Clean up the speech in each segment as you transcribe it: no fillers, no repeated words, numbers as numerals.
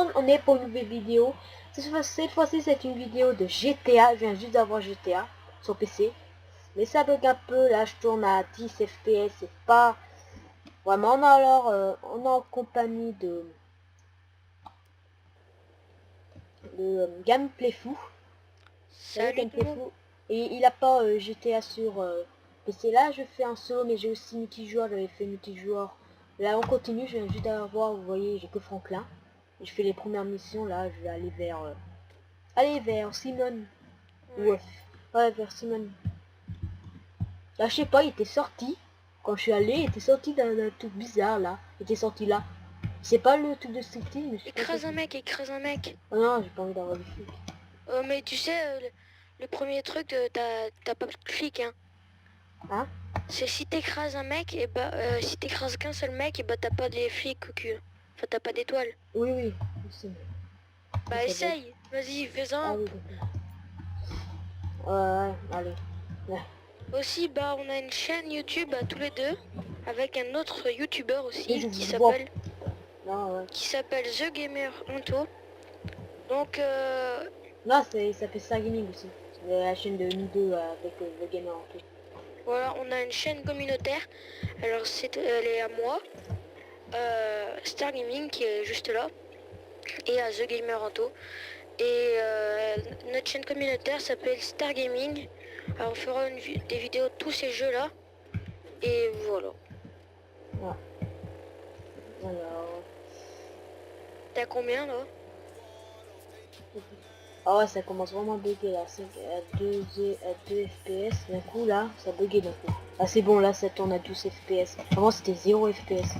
monde, on est pour une nouvelle vidéo. Cette fois-ci, c'est une vidéo de GTA. Je viens juste d'avoir GTA sur PC. Mais ça bug un peu, là je tourne à 10 FPS, c'est pas vraiment. On est en compagnie de Gameplay Fou. Salut tout Gameplay le monde. Fou. Et il a pas GTA sur PC. Là je fais un solo, mais j'ai aussi multijoueur, j'avais fait multijoueur. Là on continue, je viens juste d'avoir, vous voyez, j'ai que Franklin. Et je fais les premières missions, là je vais aller vers Simon. Ouais. Ouais, vers Simon. Là je sais pas, il était sorti. Quand je suis allé, il était sorti d'un truc bizarre là. Il était sorti là. C'est pas le truc de street, mais je sais pas Écrase un mec, écrase un mec. Oh non, j'ai pas envie d'avoir des flics. Mais tu sais, le premier truc, t'as pas de clic, hein. Hein? C'est si t'écrases un mec, et bah, si t'écrases qu'un seul mec, et bah t'as pas des flics au cul. Enfin, t'as pas d'étoile. Oui, oui. C'est Bah ça bug. essaye, vas-y, Ah fais-en. oui, d'accord. Ouais, allez. Ouais. Aussi, bah on a une chaîne YouTube à tous les deux, avec un autre YouTuber Et aussi, je qui vous vois. s'appelle Non, ouais. The Gamer Anto. Donc, Là, ça fait ça gaming aussi. C'est la chaîne de nous deux avec le gamer en tout. voilà, on a une chaîne communautaire. Alors, elle est à moi. Star Gaming qui est juste là, et à The Gamer Anto. Et notre chaîne communautaire s'appelle Star Gaming. Alors on fera des vidéos de tous ces jeux là. Et voilà. Ouais. Alors. T'as combien là? Ah ouais, ça commence vraiment à bugger là. C'est à 2 FPS. D'un coup là, ça buguait d'un coup. Ah c'est bon, là ça tourne à 12 FPS. Avant c'était 0 FPS.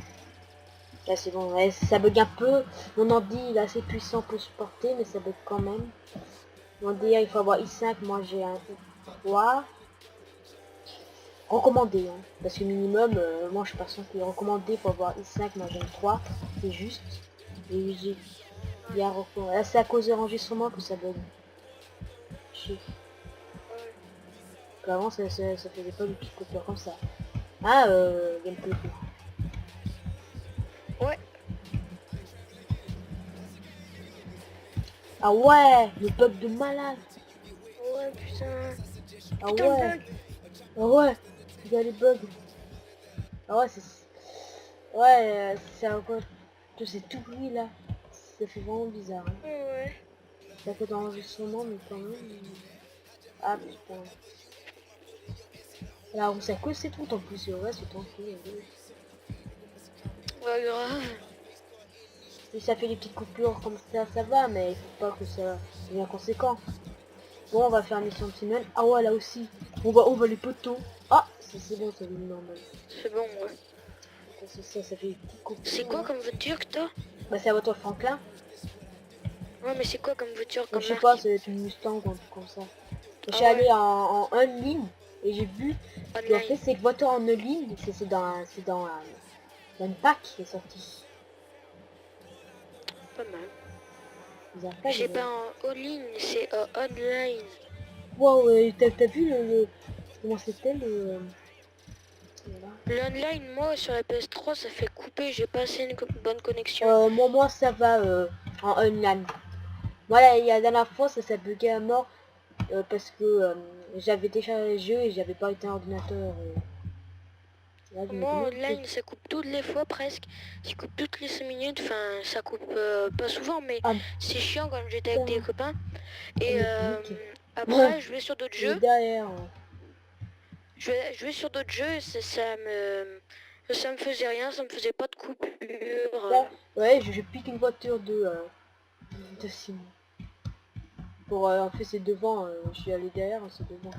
Là c'est bon, ouais, ça bug un peu. Mon ordi il est assez puissant pour supporter, mais ça bug quand même. Mon DA il faut avoir i5, moi j'ai un i3. Recommandé, hein. Parce que minimum, moi je suis personne qui est recommandé, il faut avoir i5, moi j'ai un 3. C'est juste. Et j'ai bien recommandé. Là c'est à cause de l'enregistrement que ça bug. Avant ça faisait pas de petites coupures comme ça. Ah gameplay. Ouais. Ah ouais, le bug de malade. Ouais putain. Ah Putain le ouais. bug. Ah ouais. Il y a les bugs. Ah ouais, c'est... Ouais, c'est encore... Tout c'est tout bruit là. Ça fait vraiment bizarre. Hein. Ouais. Ça fait d'enregistrement, mais quand même... Ah putain. Là où ça cause c'est tout en plus, le reste c'est tranquille. Ouais grave. Si ça fait des petites coupures comme ça va, mais il faut pas que ça devienne conséquent. Bon, on va faire mission de semaine. Ah ouais, là aussi. On va les poteaux. Ah, c'est bon, ça devient normal. C'est bon ouais. Ça fait des petites coupures. C'est quoi Là. comme voiture que t'as? Bah c'est à votre Franklin. Ouais mais c'est quoi comme voiture, Je comme sais pas, marque? c'est une Mustang ou un truc comme ça. Je Ah suis ouais. allé en une ligne et j'ai vu qu'en fait Online. cette voiture en une ligne, c'est dans une pack qui est sortie. Pas mal. Ils arrivent pas, J'ai pas en ligne, c'est online. wow, t'as vu comment c'était le... Voilà. L'online, moi, sur la PS3, ça fait couper, j'ai pas assez une bonne connexion. Moi ça va en online. Voilà, il y a la dernière fois ça buguait à mort parce que j'avais téléchargé le jeu et j'avais pas été un ordinateur. Là, je me Moi, demande online, ça coupe toutes les fois presque. Ça coupe toutes les 5 minutes, enfin, ça coupe pas souvent, mais ah c'est chiant quand j'étais avec des putain, copains. oh, Et mais panique. après, je vais sur d'autres Il est jeux. derrière. Je vais sur d'autres jeux et ça me faisait rien, ça me faisait pas de coupure. Là, ouais, je pique une voiture de Simon. Pour en fait c'est devant, je suis allé derrière, c'est devant.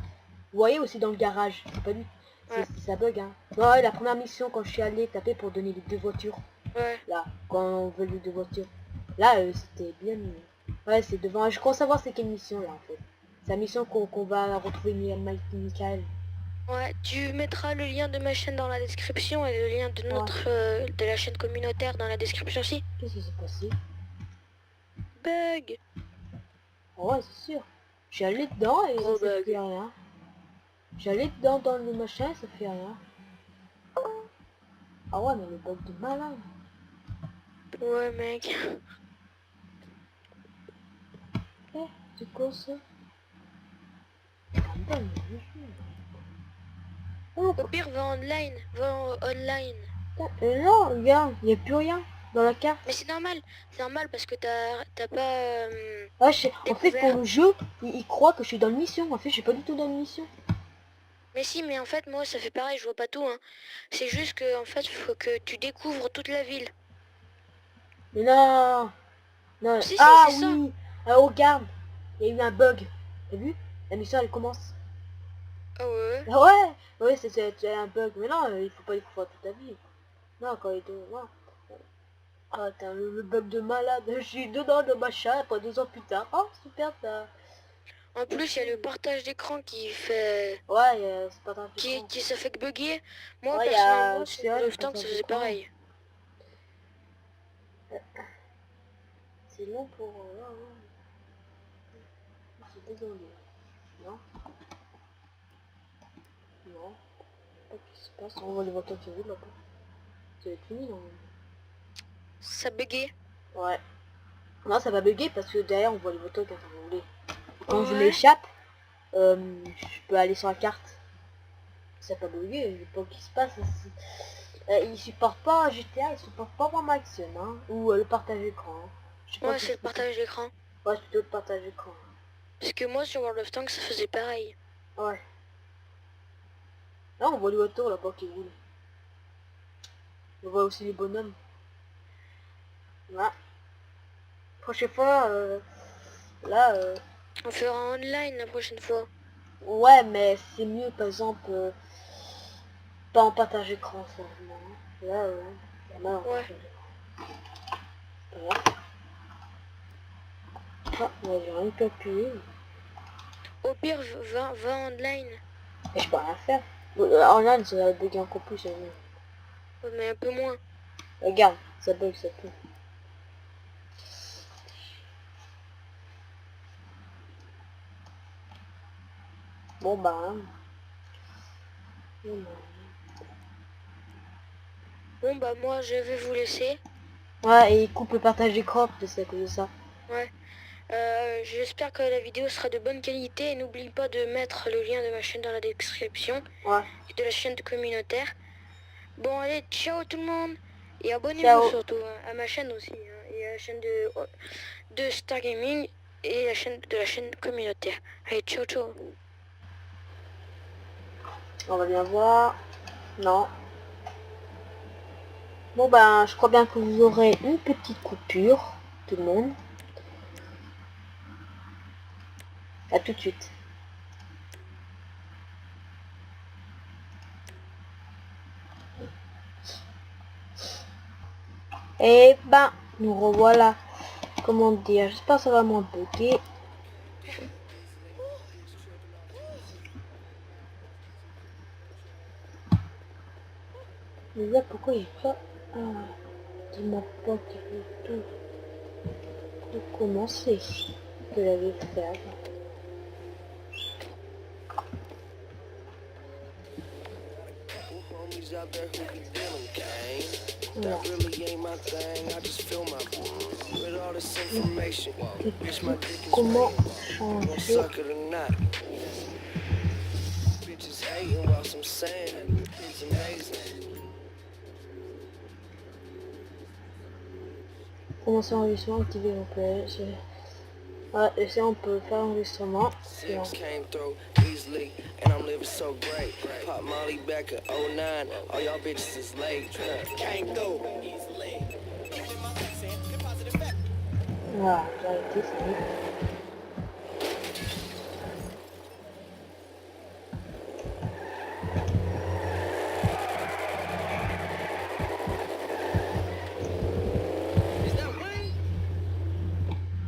Vous voyez aussi dans le garage, c'est pas lui. Ouais, Ça bug hein. Ouais, la première mission quand je suis allé taper pour donner les deux voitures. ouais. Là, quand on veut les deux voitures. Là, c'était bien mieux. Ouais, c'est devant. Je crois savoir c'est quelle mission là en fait. C'est la mission qu'on va retrouver Michael. Ouais, tu mettras le lien de ma chaîne dans la description et le lien de Ouais. de la chaîne communautaire dans la description aussi. Qu'est-ce qui s'est passé? Bug! Oh, ouais, c'est sûr. Je suis allé dedans et Gros ça fait bug. rien. J'allais dedans dans le machin, ça fait rien. Ah ouais, mais le bug de malin. Ouais, mec. Eh, c'est quoi ça? Oh, Au pire, va online. Va online. non, regarde, il n'y a plus rien dans la carte. Mais c'est normal. C'est normal parce que t'as pas Ah, en fait, pour découvert. le jeu, il croit que je suis dans une mission. En fait, je suis pas du tout dans une mission. Mais si, mais en fait, moi, ça fait pareil. Je vois pas tout, hein. C'est juste que, en fait, il faut que tu découvres toute la ville. Mais non, non. Si, si, Ah c'est ça. oui, ah, regarde, il y a eu un bug. T'as vu? La mission, elle commence. Ah ouais. Ah ouais, ouais, c'est un bug. Mais non, il faut pas découvrir toute la ville. Non, quand il est... Non. Ah, t'as le bug de malade. Je suis dedans de machin, après 2 ans plus tard. Oh, super, ça. En plus, il y a le partage d'écran qui fait... Ouais, c'est pas grave. Qui ça fait que bugger. Moi, Ouais, il y a... personnellement, Je sur sais, World le of Tanks, ça passage faisait d'écran. pareil. C'est long pour... ouais, ouais. C'est désolé. Non. Non. Qu'est-ce qui se passe? On voit les voitures qui roulent là-bas. C'est fini, non? Ça buguait. Ouais. Non, ça va bugger parce que derrière, on voit les voitures quand on rouler. Quand je Ouais. m'échappe, je peux aller sur la carte. Ça va pas bugger, je sais pas ce qui se passe. Ils supportent pas GTA, ils supportent pas vraiment Action, hein. Ou le partage d'écran. Hein. Je sais pas Ouais, qu'est-ce c'est le que c'est. partage d'écran. Ouais, c'est plutôt le partage d'écran. Parce que moi, sur World of Tanks, ça faisait pareil. Ouais. Là, on voit les voitures là-bas qui roulent. On voit aussi les bonhommes. Là. Prochaine fois, là, On fera online la prochaine fois. ouais, mais c'est mieux, par exemple, pas en partage écran, seulement. Là, pas mal en Ouais. partage écran. Voilà. Ah, moi, j'ai rien pu appuyer. Au pire, va online. Et je peux rien faire. En ligne, ça va bugger encore plus. Ouais, mais un peu moins. Regarde, ça bug, ça peut. Bon, bah, hein. Bon, bah. Bon, bah, moi, je vais vous laisser. Ouais, et il coupe le partage d'écran, c'est à cause de ça. Ouais. J'espère que la vidéo sera de bonne qualité et n'oublie pas de mettre le lien de ma chaîne dans la description Ouais. et de la chaîne communautaire. Bon, allez, ciao tout le monde et abonnez-vous Ciao. surtout hein, à ma chaîne aussi hein, et à la chaîne de Star Gaming et la chaîne communautaire. Allez, ciao, ciao. On va bien voir. Non. Bon, ben, je crois bien que vous aurez une petite coupure, tout le monde. À tout de suite. Et ben, nous revoilà. Comment dire, j'espère que ça va moins bugger. Mais là, pourquoi il est pas... Ah, dis-moi pas qu'il veut tout commencer. Que j'avais fait avant. Voilà. Comment changer commencer l'enregistrement, activer mon PS. Ouais, et ça on peut faire l'enregistrement. Voilà, j'ai arrêté, c'est mieux.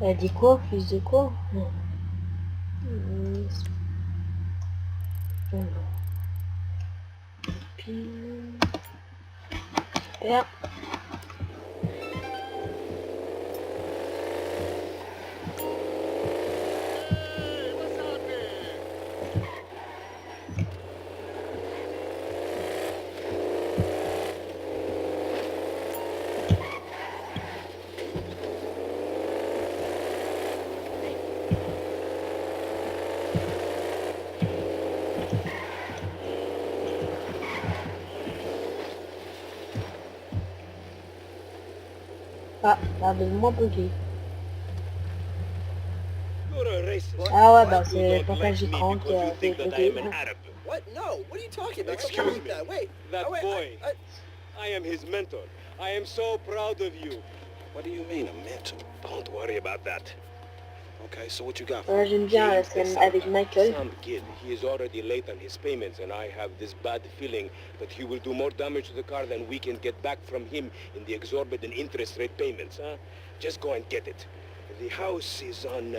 Elle a dit quoi, fils de quoi? Non. Puis... Super. Ah, ça a de moins bugué. You're a racist. Ah ouais, bah You c'est le don't partage like me d'écran qui because a you fait think that I buguer. am an Arab. What? No. What are you talking about? Excuse Don't me. that. Wait. That Oh, wait, boy. I am his mentor. I am so proud of you. What do you mean, a mentor? Don't worry about that. Okay, so what you got for Ouais, me? j'aime bien la James scène Esamba. avec Michael. Some kid. He is already late on his payments, and I have this bad feeling that he will do more damage to the car than we can get back from him in the exorbitant interest rate payments, huh? Just go and get it. The house is on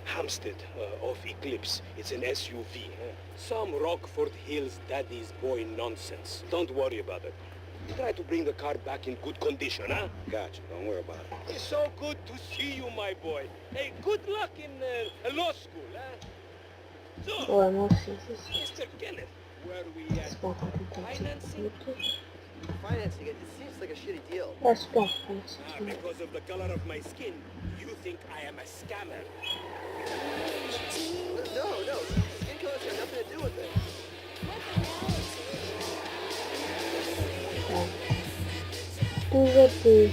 Hampstead, off Eclipse. It's an SUV. Huh? Some Rockford Hills daddy's boy nonsense. Don't worry about it. Try to bring the car back in good condition, huh? Gotcha. Don't worry about it. It's so good to see you, my boy. Hey, good luck in law school, huh? So, Ouais, moi aussi. Mr. Kenneth, where we at? C'est pas encore tout Financing? Financing it. It seems like a shitty deal. Ah, c'est pas en France. Ah, because of the color of my skin, you think I am a scammer. No. Skin colors have nothing to do with it. Tout jeté.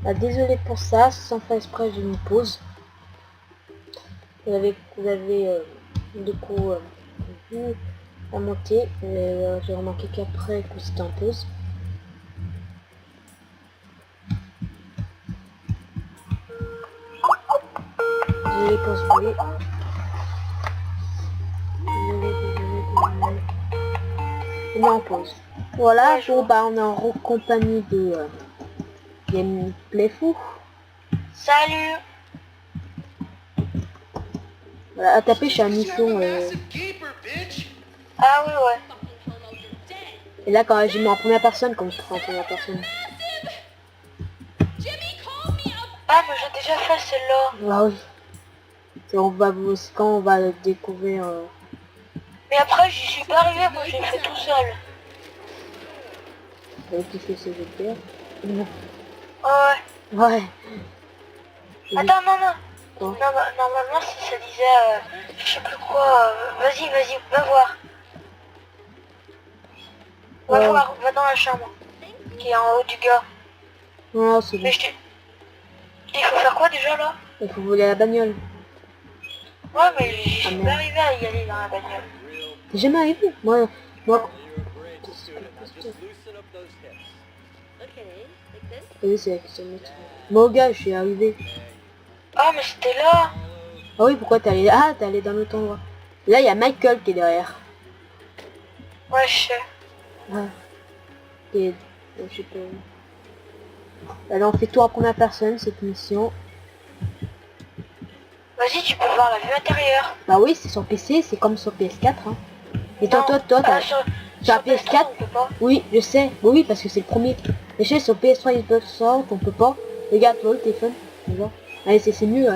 Ah, désolé pour ça, sans faire exprès, j'ai une pause. Vous avez du coup vu la montée. J'ai remarqué qu'après que c'était en pause. Désolé pour ce bruit. Désolé. On est en pause. Voilà, Ouais, je bon vois. bah on est en compagnie de Gameplay Fou. Salut. Voilà, à taper chez la mission. Ah oui, ouais. Et là quand j'ai mis en première personne, comme je prends en première personne. Ah, mais j'ai déjà fait celle-là. Ah oui. C'est quand on va découvrir. Mais après, j'y suis pas arrivé, moi j'ai fait tout seul. Qui fait ce GPR. Oh, ouais. Ouais. Attends, non. Quoi Non, bah, normalement, ça disait, je sais plus quoi. Vas-y, va voir. Va Ouais. voir, va dans la chambre. Qui est en haut du gars. Non, c'est bon. Mais il faut faire quoi déjà là? Il faut voler la bagnole. Ouais, mais j'y suis merde. pas arrivé à y aller dans la bagnole. T'es jamais arrivé. Moi. Oui, c'est la question de métro. Moi, gars, je suis arrivé. Ah, mais c'était là. Ah oui, pourquoi t'es allé là? Ah, t'es allé dans l'autre endroit. Là, il y a Michael qui est derrière. Ouais, je sais. Ouais. Et je sais pas. Alors, on fait tout en première personne, cette mission. Vas-y, tu peux voir la vue intérieure. Bah oui, c'est sur PC, c'est comme sur PS4. Hein. Et toi, Non, t'as... sur la PS3, PS4 on peut pas. Oui, je sais. Oui, parce que c'est le premier. Mais je sais, sur PS3, Xbox, on peut pas. Regarde, toi, le téléphone. Regarde. Allez, c'est mieux.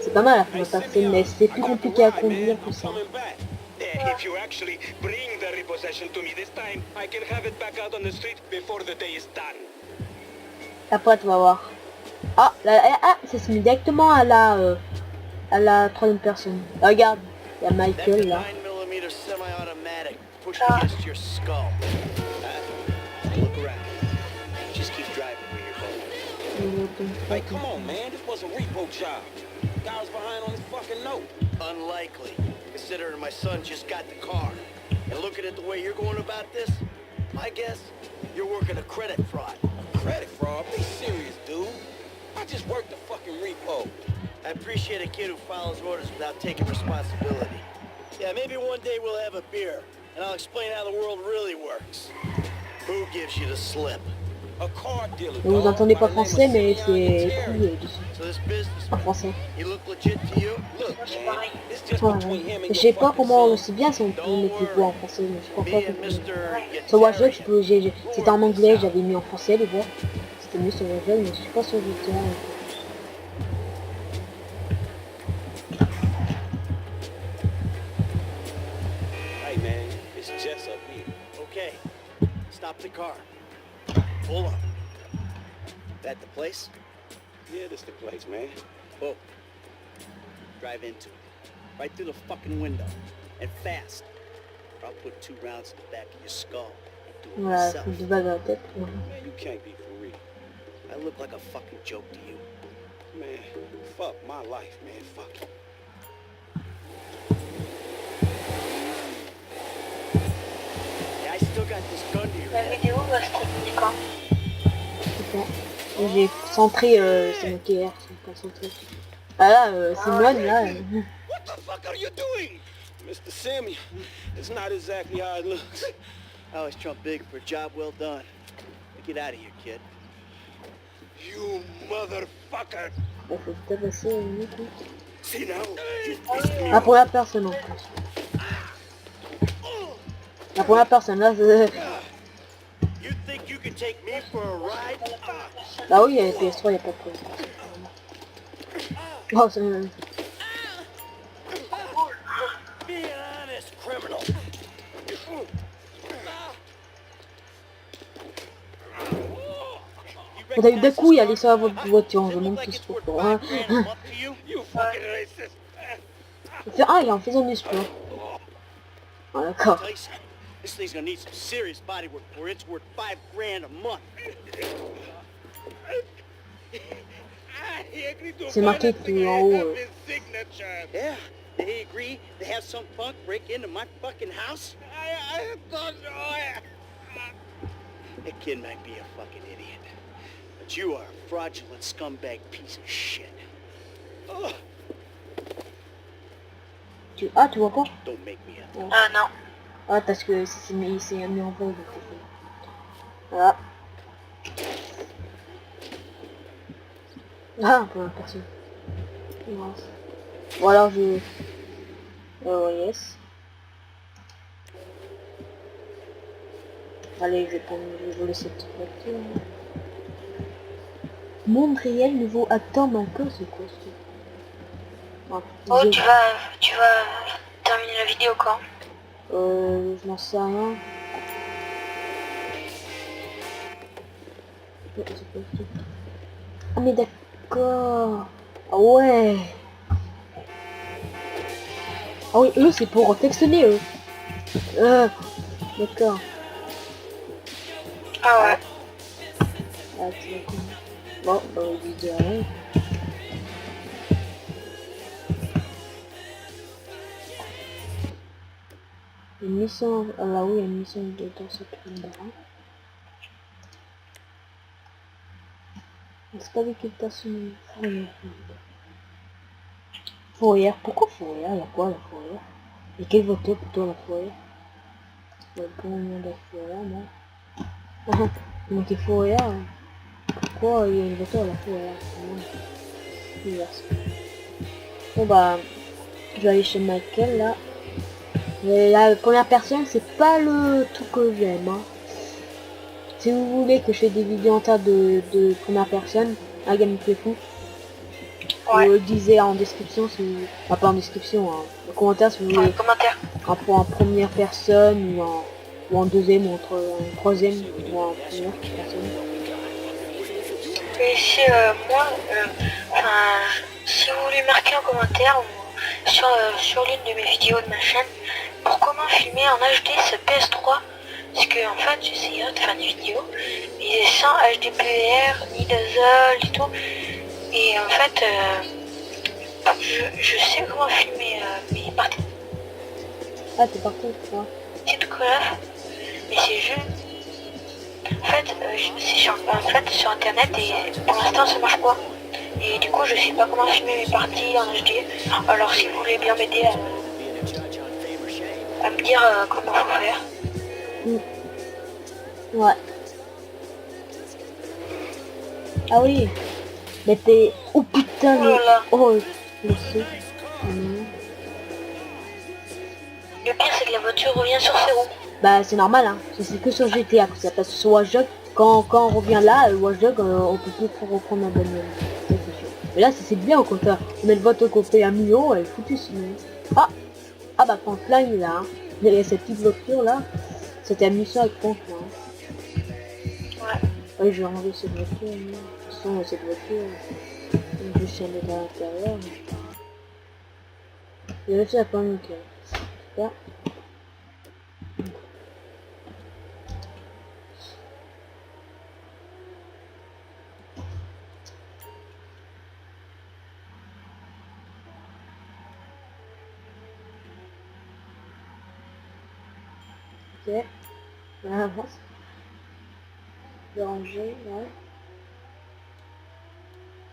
C'est pas mal la première personne, mais c'est plus compliqué à conduire que ça. If you actually bring the repossession to me this time, I can have it back out on the street before the day is done. Après, tu vas voir. Ah, ça se met directement à la troisième personne. Regarde, il y a Michael là. 9mm semi-automatic pushed Ah. against your skull. Look around. Just keep driving where you're going. Hey, come on, man. This was a repo job. Guy was behind on his fucking note. Unlikely, considering my son just got the car. And looking at the way you're going about this, my guess, you're working a credit fraud. Credit fraud? Be serious, dude. I just worked the fucking repo. I appreciate a kid who follows orders without taking responsibility. Yeah, maybe one day we'll have a beer, and I'll explain how the world really works. Who gives you the slip? A car dealer. Vous n'entendez pas français, mais c'est cool So this en businessman, français. he look legit to you? Look, C'est man, pareil. it's just Ouais, between ouais. him and Je your sais pas fucking comment, son. c'est bien si on peut mettre les voix en français, mais je crois Me pas and que... Mr. Sur Watch Dogs, Yetarian. c'était en anglais, j'avais mis en français les voix. C'était mieux sur Watch Dogs, mais je suis pas sur GTA. Hey, man, it's Jess up here. Okay, stop the car. Pull up. That the place? Yeah, this the place, man. Oh. Drive into it. Right through the fucking window. And fast. or I'll put 2 rounds in the back of your skull. Do it Voilà, yourself. faut de balle dans la tête. Man, you can't be for real. I look like a fucking joke to you. Man, fuck my life, man. Fuck it. Yeah, I still got this gun to your La head. vidéo va se terminer quand? Putain. Et j'ai centré, c'est mon KR, c'est pas centré. Ah là, Simone, là. What the fuck are you doing? Mr. Sammy, it's not exactly how it looks. I always trump big for a job well done. Now get out of here, kid. You motherfucker. Il faut tabasser le mec. See now? You pissed me La off. première personne en plus. La première personne, là, c'est... You think you can take me for a ride? Bah oui, il y a PS3, il n'y a pas de problème. Oh, c'est... Be an honest criminal. Quand t'as eu des couilles, allez sur la voiture, je monte tous pour toi. Hein. You fucking racist. Ah, il est en faisant du sport. Ah, d'accord. Tell you something, this thing's gonna need some serious body work for it's worth $5 grand a month. C'est marqué tout en haut. Yeah, they agree to have some punk break into my fucking house? I thought so. That kid might be a fucking idiot, but you are a fraudulent scumbag piece of shit. Ah, tu vois pas? Don't make me up. Non. Ah, parce que c'est mis en pause. Donc voilà. Ah, un peu la personne. Bon alors je... yes. Allez, je vais voler cette voiture. Monde réel, nouveau acteur Michael, c'est quoi ce truc? Ah, Oh, j'ai- tu vas terminer la vidéo quand? je n'en sais rien. C'est quoi ce truc? Ah mais d'accord. Ah ouais. Ah oui, eux c'est pour textonner eux. D'accord. Ah ouais. Ah, tu vois quoi. Bon, bah il dit rien. Une mission, ah là oui, il y a une mission de dans cette là. Stabilisation fourrière. Fourrière, pourquoi fourrière? Il y a quoi la fourrière? Et quel voteur plutôt la fourrière? Ouais, pour le nom de la fourrière, non? Donc il fourrière, hein. Pourquoi il y a une voiture à la fourrière? Diverse. Bon bah, je vais aller chez Michael là. Mais la première personne, c'est pas le truc que j'aime. Hein. Si vous voulez que je fasse des vidéos en tas de première personne, un gameplay fou, Ouais. vous le disiez en description, si vous... Enfin, pas en description, hein, en commentaire si vous Dans les voulez commentaires. en première personne ou en deuxième ou en troisième ou en première personne. Et si moi, si vous voulez marquer en commentaire ou sur l'une de mes vidéos de ma chaîne, pour comment filmer en HD ce PS3, parce que en fait j'essayais de faire des vidéos, mais sans HDPR, ni Dazzle et tout, et en fait je sais comment filmer mes parties Ah, t'es parti, toi. de Call of, mais c'est juste... En fait, c'est sur internet et pour l'instant ça marche pas. Et du coup je sais pas comment filmer mes parties en HD. Alors si vous voulez bien m'aider à me dire comment faut faire. Ouais. Ah oui. Mais t'es... Oh putain, Oh là là. Oh, je sais. Le pire c'est que la voiture revient sur ses roues. Bah c'est normal hein, c'est que sur GTA que ça passe sur Watch Dogs. Quand on revient là, Watch Dogs, on peut plus reprendre la bagnole. Ça, c'est sûr. Mais là c'est bien au contraire. On met le vote qu'on paye 1 million, elle est foutue sinon. Ah bah Franklin il est là. Hein. Il y a cette petite voiture là. C'était une mission avec Franklin. Ouais. Oui, je vais enlever cette voiture. De toute façon, cette voiture, je suis allé à l'intérieur. J'ai réussi à pas me super. Ok. On avance. Déranger,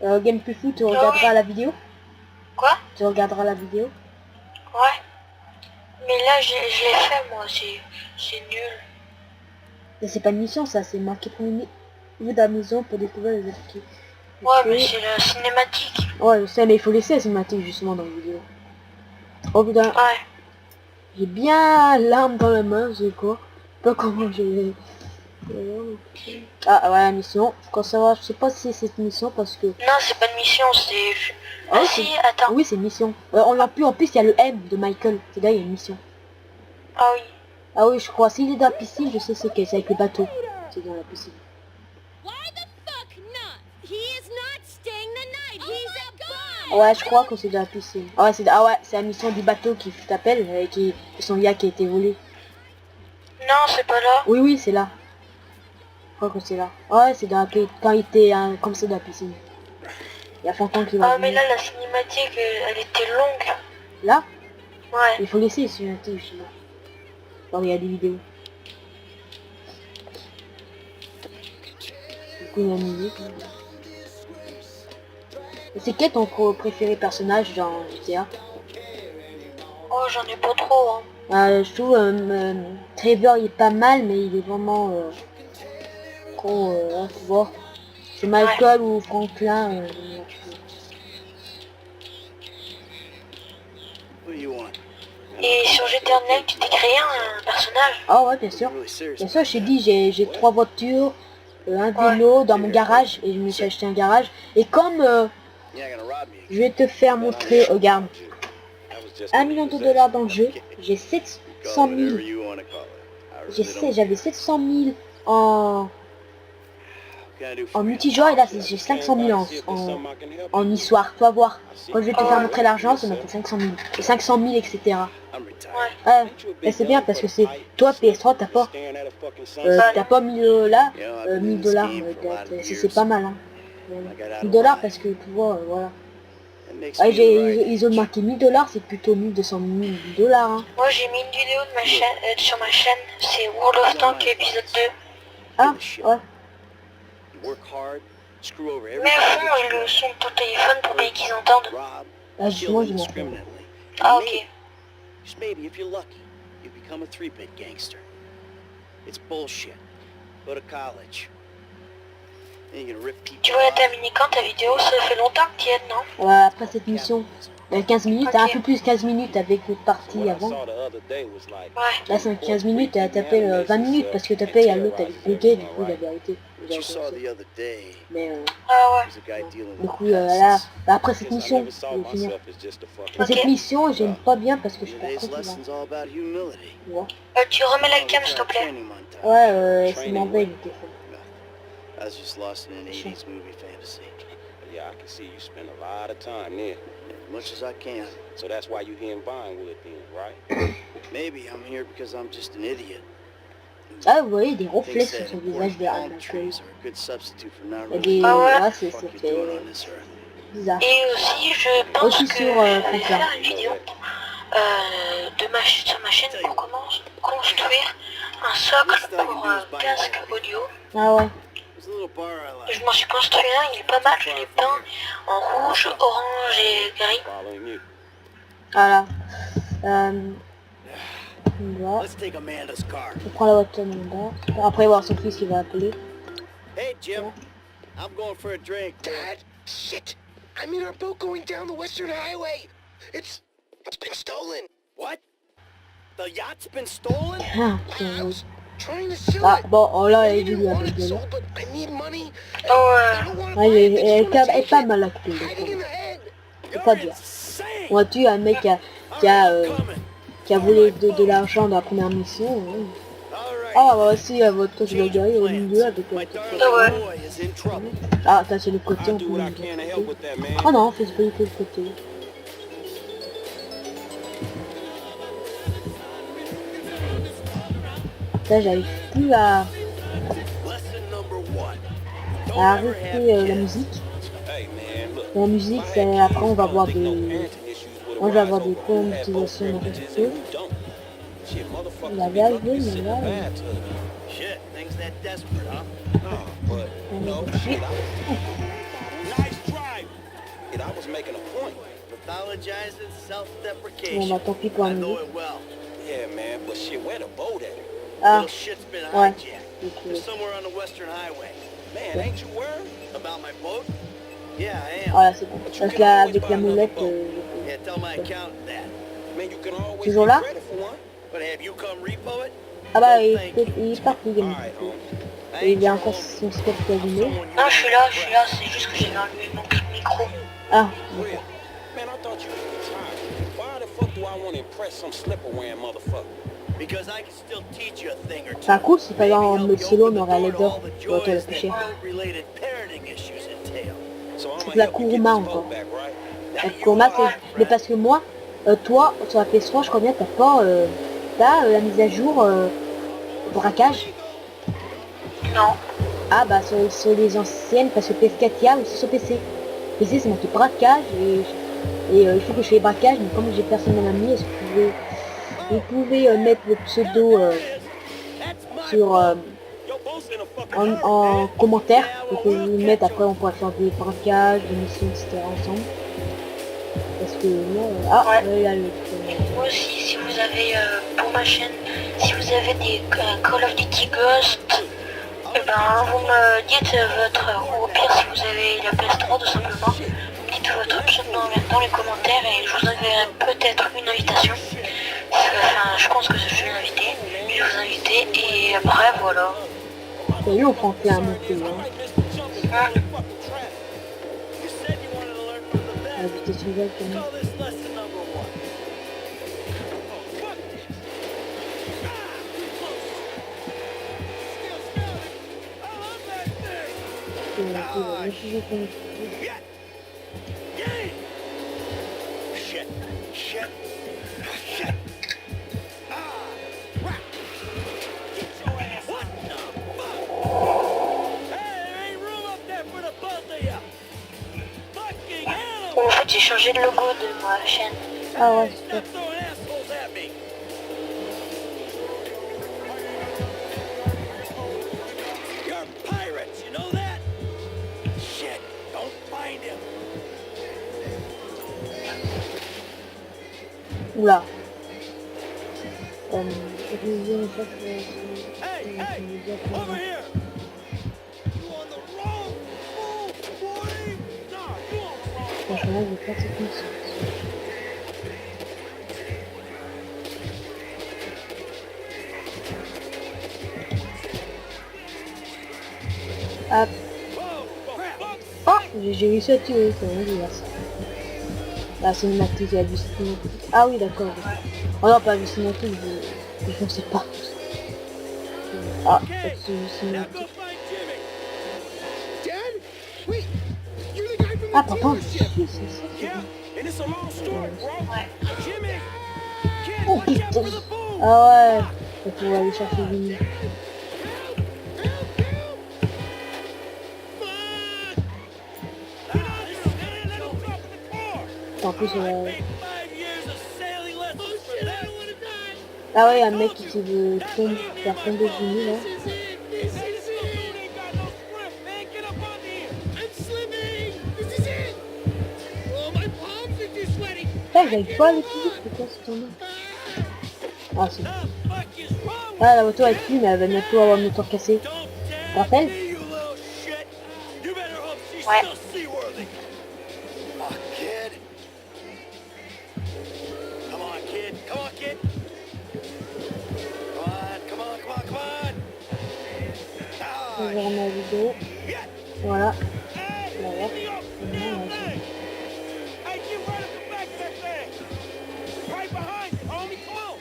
ouais. Game plus fou, tu regarderas la vidéo? Quoi? Tu regarderas la vidéo? Ouais. Mais là, je l'ai fait, moi, c'est nul. Et c'est pas une mission, ça, c'est marqué premier niveau de la maison pour découvrir les actifs. Ouais, mais c'est la cinématique. Ouais, je sais, mais il faut laisser la cinématique justement dans la vidéo. Oh putain, Ouais. j'ai bien l'arme dans la main, j'ai quoi? Pas comment je l'ai. Ah ouais, la mission. Quand ça va, je sais pas si c'est cette mission parce que. Non, c'est pas une mission, c'est... Ah, Ah c'est- si, attends. Oui, c'est une mission. On l'a plus, en plus il y a le M de Michael. C'est là, il y a une mission. Ah oui. Ah oui, je crois. S'il est dans la piscine, je sais c'est avec le bateau. C'est dans la piscine. Ouais, je crois que c'est dans la piscine. Ah ouais, c'est la mission du bateau qui t'appelle et qui son gars qui a été volé. Non, c'est pas là. Oui, oui, c'est là. Je crois que c'est là. Ouais, c'est dans la quand il était comme ça dans la piscine. Il y a Fanton qui va Ah, mais venir. là, la cinématique, elle était longue. Là, Ouais. il faut laisser sur la télé, justement. Bon, il y a des vidéos. Du coup, il y a la musique. Et c'est quel ton préféré personnage dans GTA? Oh, j'en ai pas trop, hein. Je trouve Trevor il est pas mal, mais il est vraiment trop tu vois. C'est Michael ou Franklin. What do you want? Et sur GTA Online, tu t'es créé un personnage. Ah ouais, bien sûr. Really serious Bien sûr, about je t'ai that? dit, j'ai 3 voitures, un vélo dans mon garage, et je me suis acheté un garage. Et comme You're not gonna rob me je vais te faire montrer, regarde, That was just 1 million de dollars dans le jeu, j'ai 700 Call it 000, whatever you wanna call it. I really don't j'avais 700 000 en What can I do for en you? multijoueur, et là j'ai 500 000 en histoire. Tu vas voir, quand je vais te faire montrer l'argent, ça m'a fait 500 000, et 500 000, etc. I'm retired. Ouais, mais c'est bien parce que c'est toi PS3, t'as pas 1000 dollars, Yeah, I've been 1000 in this dollars, game for a lot of c'est years. pas mal, hein. I got out 1000 of dollars line. parce que tu vois, voilà. That makes Ouais, me the right ils ont age. marqué 1000 dollars, c'est plutôt 1200 dollars, hein. Moi, j'ai mis une vidéo de ma chaîne, sur ma chaîne. C'est World of Tanks épisode 2. Ah, ouais. You work hard, screw over Mais everybody à fond, that le you son de ton téléphone pour bien qu'ils entendent. rob, Ah, kill justement, je m'en fous. indiscriminately. Ah, And ok. maybe, just maybe, if you're lucky, you become a 3-bit gangster. It's bullshit. Go to college. Then you're gonna rip people Tu vas la off. terminer quand ta vidéo? Ça fait longtemps que tu y es, non? Ouais, après cette mission, 15 minutes, Ok. un peu plus 15 minutes avec notre partie avant. Ouais. Là, c'est 15 minutes, t'as tapé 20 minutes parce que t'as payé à l'autre, elle est buguée, du coup, la vérité. What you saw the other day Mais Ah ouais. was a guy dealing du with coup, là, bah, après cette mission, je vais finir. Mais Ok. cette mission, j'aime pas bien parce que je suis pas Today's trop souvent. lesson's all about humility. Tu vois. Tu remets la cam, s'il te plaît. Training montage. Ouais, c'est mauvais le téléphone. I was just lost in an 80s movie fantasy. Yeah, I can see you spend a lot of time there. As much as I can. So that's why you here in Vinewood then, right? Maybe I'm here because I'm just an idiot. Ah, vous voyez des reflets Thinks sur that son visage important de palm Michael. trees are a good substitute for not Il y a really des... Ah ouais. là, what c'est the fuck fait you're doing on this earth. bizarre. Et aussi, je pense Aussi que sur, je vais Franklin. faire une vidéo sur ma chaîne pour comment construire un socle pour casque audio. Ah ouais. There's a little bar I like. Je m'en suis construit un, il est pas mal, je l'ai peint en rouge, orange et gris. Following you. Voilà. Voilà. Let's take Amanda's car. On prend la voiture de Amanda. Après voir son fils, il va appeler. Hey, Jim. I'm going for a drink. Dad, shit! I'm in our boat going down the Western Highway. It's been stolen. What? The yacht's been stolen? Ah, I putain. was trying to sell Ah, it. bon, oh là, I il didn't lui a want it gueule. sold, but I need money. Oh, I don't want to Ouais, buy it. They elle just wanna est take pas it. mal actée. Hiding in the head. C'est pas bien. insane. On va tuer un mec qui a volé de l'argent dans la première mission. Ouais. Ah, bah aussi, votre je vais gagner au milieu avec My la darling boy is in trouble. Ah, ça c'est le côté, I'll on do peut what I le can to help côté. with that, man. Oh non, on fait pas du tout le côté. Là, j'arrive plus à Lesson number 1. Don't ever arrêter have la kids. musique. Hey, man, look. La musique, My c'est man après on va I avoir don't think no des... parenting issues with a Moi, je vais avoir rise des over problèmes who had both d'utilisation privileges dans and who don't. Shit, motherfuckers motherfuckers La be drunk vérité, be mais sitting là, in the bathtub. Shit, things that desperate, huh? No, but, you know, shit, nice drive. I was making a point. Pathologizing bon self-deprecation. bah tant pis pour la I know musique. it well. Yeah, man, but shit, where the boat at? Ah, Little shit's been ouais. hijacked. Ok. It's somewhere on the Western Highway. Man, ain't you worried? About my boat? Yeah, I am. Voilà, c'est bon. Parce que là, avec la molette, Yeah, tell my accountant that. Man, you can always Toujours be là? credit for one. But have you come repo it? Ah bah, No, thank you. il est parti, All gamin. right, home. I Et ain't il y a your encore homie. son scope qui est I'm allumé. someone you Non, je suis là, impress. c'est juste que j'ai enlevé mon micro. Ah, Real. Man, I thought you were retired. Why the fuck do I want to impress some slipper-wearing motherfucker? Because I can still teach you a thing or two. c'est un coup si par Maybe exemple en help mode you solo on open the aurait door les to d'or all the pour être le joys plus that cher. related parenting issues entail. So I'm C'est gonna la help you get Kuruma this encore. boat back, right? Now La you Kuruma, are, c'est... Mais parce que moi, toi, sur la PS3, je crois bien, t'as pas... t'as la mise à jour braquage. Non. Ah bah sur les anciennes, parce que PS4 il y a aussi sur PC. PC c'est marqué braquage et il faut que je fasse les braquages, mais comme j'ai personne dans ma vie, est-ce que vous pouvez mettre le pseudo sur en commentaire pour que vous le mettez, après on pourra faire des braquages, des missions, etc. ensemble. Parce que là, là le Moi aussi, si vous avez, pour ma chaîne, si vous avez des Call of Duty Ghost, eh ben, vous me dites votre, ou au pire si vous avez la PS3 tout simplement, vous me dites votre pseudo dans les commentaires et je vous enverrai peut-être une invitation. Enfin, je pense que je vais l'inviter, je vais vous inviter et après voilà. Et lui on prend un monté, hein. You said you wanted to learn from the La best. vitesse nouvelle quand même. Call this lesson number 1. Shit. Shit. Shit. Ah. Crap. Get your ass. What the fuck? Hey, there ain't room up there for the both of you. Fucking animal. En fait, j'ai changé de logo de ma chaîne. Ah ouais, Hey, super. stop throwing assholes at me. You're pirates, you know that? Shit, don't find him. Oula. Hey, hey, over here. You on the wrong move, boy. Nah, you on the wrong foot. Franchement, je vais faire cette mission. Hop. Whoa, crap. Oh, j'ai réussi à tuer, c'est vrai, j'ai ça. La cinématique, il y a du cinématique. Ah oui, d'accord. Oh non, pas du cinématique, je ne sais pas. Ah, c'est du Now cinématique. go find Jimmy. Dad? Wait, you're the guy from the Ah, papa, dealership. c'est ça. Yeah, and it's a long story, bro. Ouais. Jimmy! Kid, Oh watch out putain. for the boom! Ah ouais. Il faut aller chercher Vinny. Ah, this is gonna let him drop the car. En plus, Paid 5 years of sailing lessons for that. ah ouais, un mec qui veut faire tomber Vinny là. This is it. Ain't got no strength, man. Get up on here. I'm slipping. This is it. Oh, my palms are too sweaty. Putain, j'arrive pas à l'équilibre, c'est quoi ce tournoi? Ah, c'est bon. The fuck is wrong Ah, la voiture est plus, mais elle va bientôt avoir le moteur cassé. Don't Rappelle? tell me, you little shit. You better hope she's Ouais. still seaworthy. Come on, kid. Come on, kid. Come on, kid. Come on, come on, come on, come on. On Ah, va remettre la vidéo. shit. Voilà. Hey, Voilà. let me off the damn thing. Hey, get right at the back of that thing. Right behind you, homie. Come on.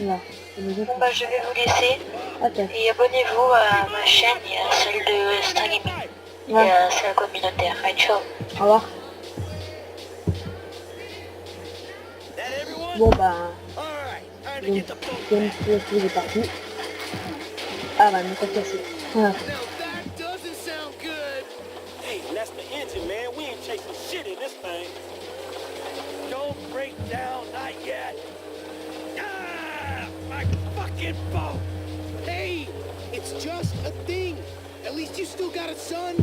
Voilà. Bon bah je vais vous laisser Attends. et abonnez-vous à ma chaîne et à celle de Star Gaming et Ouais. à celle communautaire. Allez, ciao. Au revoir. That everyone? Bon bah, All right, time to donc, get the boat comme back. tout est parti. Ah bah, le moteur cassé. Ah. Now that doesn't sound good. Hey, that's the engine, man. We ain't chasing shit in this thing. Don't break down, not yet. Ah! my fucking boat! Hey, it's just a thing. At least you still got a son.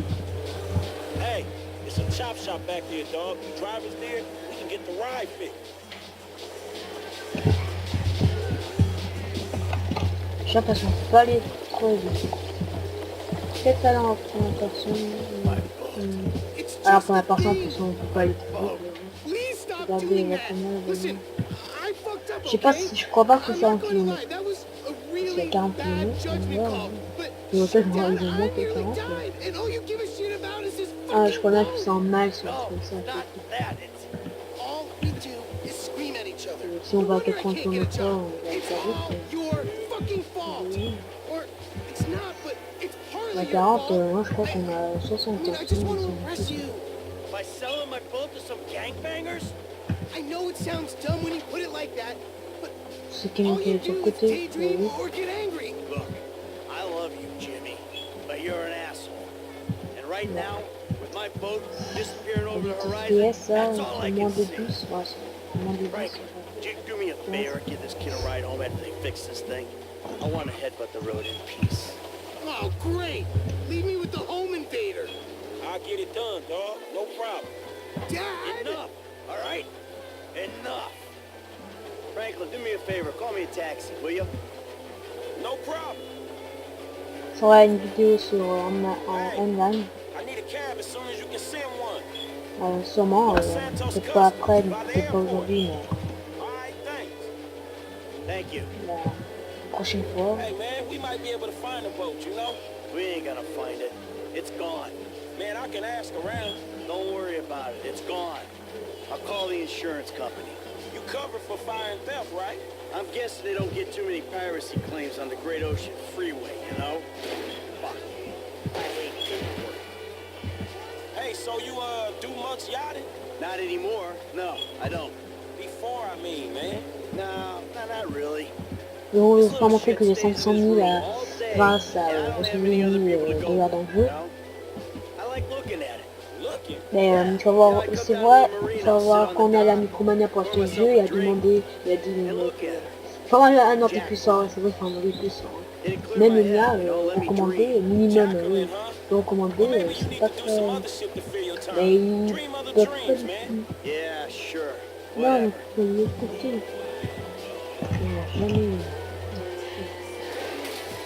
Hey, it's a chop shop back there, dog. The driver's there. We can get the ride fixed. Je sais pas si on peut pas aller trop vite. Peut-être pas dans la première personne. It's Alors just pour la a personne, de thing. toute façon, on peut pas aller trop Oh, vite. please stop Regardez doing that. exactement. Listen, I fucked up, Je sais pas okay? si, je crois pas que I'm c'est en not gonna kilomètres. lie, that was a C'est really 40 bad kilomètres, judgment on call. But Et au fait, shit, ils ont Dad, I monté nearly 40. died, and all you give a shit about is this Ah, je fucking connais que c'est boat. en mal sur No, le truc, ça. not that. It's all we do is scream at each other. Si on No va à wonder I 80 can't get a km/h, job. on va It's faire all vite. your fucking fault. Or it's not, but it's partly À your 40, fault. moi je crois qu'on a I 60 mean, I just want to personnes. impress you. By selling my boat to some gangbangers? I know it sounds dumb when you put it like that, but C'est qui all qui you est sur le do is côté. daydream Oui. or get angry. Look, I love you, Jimmy, but you're an asshole. And right now, with my boat disappearing over the horizon, FPS, ça, that's all I c'est moins can de see. plus. Ouais, c'est moins de plus. Frank, would you do me a favor, give this kid a ride home after they fix this thing? I want to headbutt the road in peace. Oh, great! Leave me with the home invader. I'll get it done, dog. No problem. Dad! Enough, all right? Enough. Franklin, do me a favor. Call me a taxi, will you? No problem. Je ferai une vidéo sur online. I need a cab as soon as you can send one. Sûrement, peut-être pas après, peut-être pas aujourd'hui, mais All right, thanks. Thank you. la prochaine fois. Hey, man, we might be able to find a boat, you know? We ain't gonna find it. It's gone. Man, I can ask around. Don't worry about it. It's gone. I'll call the insurance company. You covered for fire and theft, right? I'm guessing they don't get too many piracy claims on the Great Ocean Freeway, you know? Fuck. I hate paperwork. Hey, so you, do much yachting? Not anymore. No, I don't. Before, I mean, man. No, not really. Ils vont pas montrer que j'ai 500 000 grâce au souvenir de l'heure dans le jeu. I like looking at it. Looking. Mais tu vas voir, c'est vrai, tu vas voir qu'on est à la Micromania pour acheter le jeu, il a demandé, il a dit, And look at it. faut avoir un ordi puissant, c'est vrai, il faut un ordi puissant. It'd clear Même my le mien, head, you know, let me recommandé, dream. minimum, Jacqueline, huh? recommandé, Well, maybe you c'est need pas to do très... some other shit to fill your Mais time. ils Dream other peuvent pas dreams, du man. tout. Yeah, sure. Non, Whatever. mais faut l'écouter. Je n'ai jamais eu.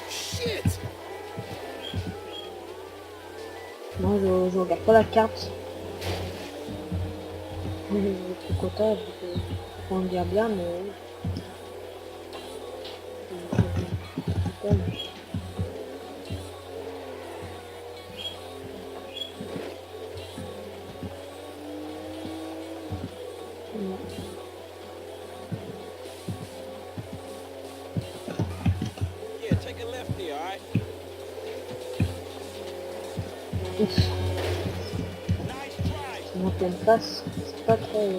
Shit! Moi, je regarde pas la carte. Le tricotage, faut le dire bien, mais... Yeah, take a left there, all right? Nice try. C'est une pleine face, c'est pas très...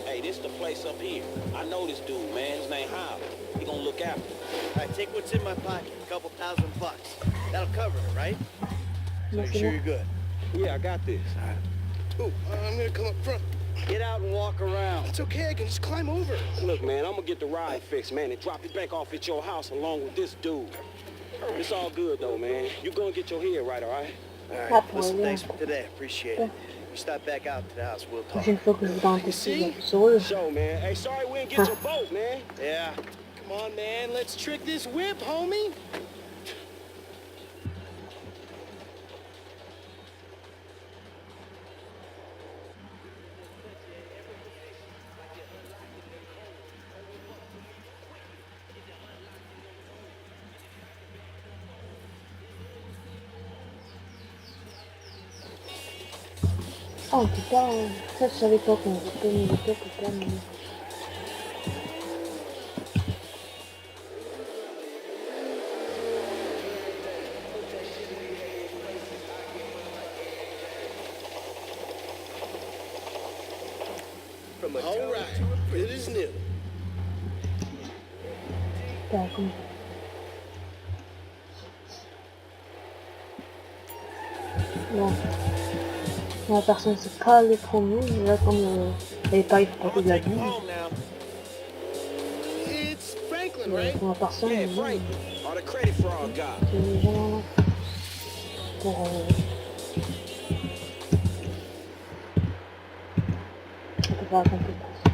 Hey, this the place up here. I know this dude, man. His name Howard. He gonna look after me. All right, take what's in my pocket. A couple $1,000. That'll cover it, right? So Là, you c'est sure bon. you're good? Yeah, I got this. Oh, I'm gonna come up front. Get out and walk around. It's okay, I can just climb over. Look, man, I'm gonna get the ride fixed, man, and drop it back off at your house along with this dude. It's all good, though, man. You gonna get your head right, all right? All Ah, right, pour listen, aller. thanks for today. Appreciate it. You stop back out to the house, we'll talk. Prochaine fois que je vais dans un taxi, je vais plus sur eux. Show, man. Hey, sorry we didn't get your boat, man. Yeah. Come on, man. Let's trick this whip, homie. Ah, on peut pas... Ça, je savais pas qu'on peut nous voter, on peut pas nous... From a All right. It is new. Putain, comme... Bon. La personne c'est pas les promos, mais là comme les paris faut pas que de la boue. Home now. It's Franklin, right? Pour la personne, Yeah, c'est Frank. Or the credit fraud guy. les gens pour on peut pas raconter plus.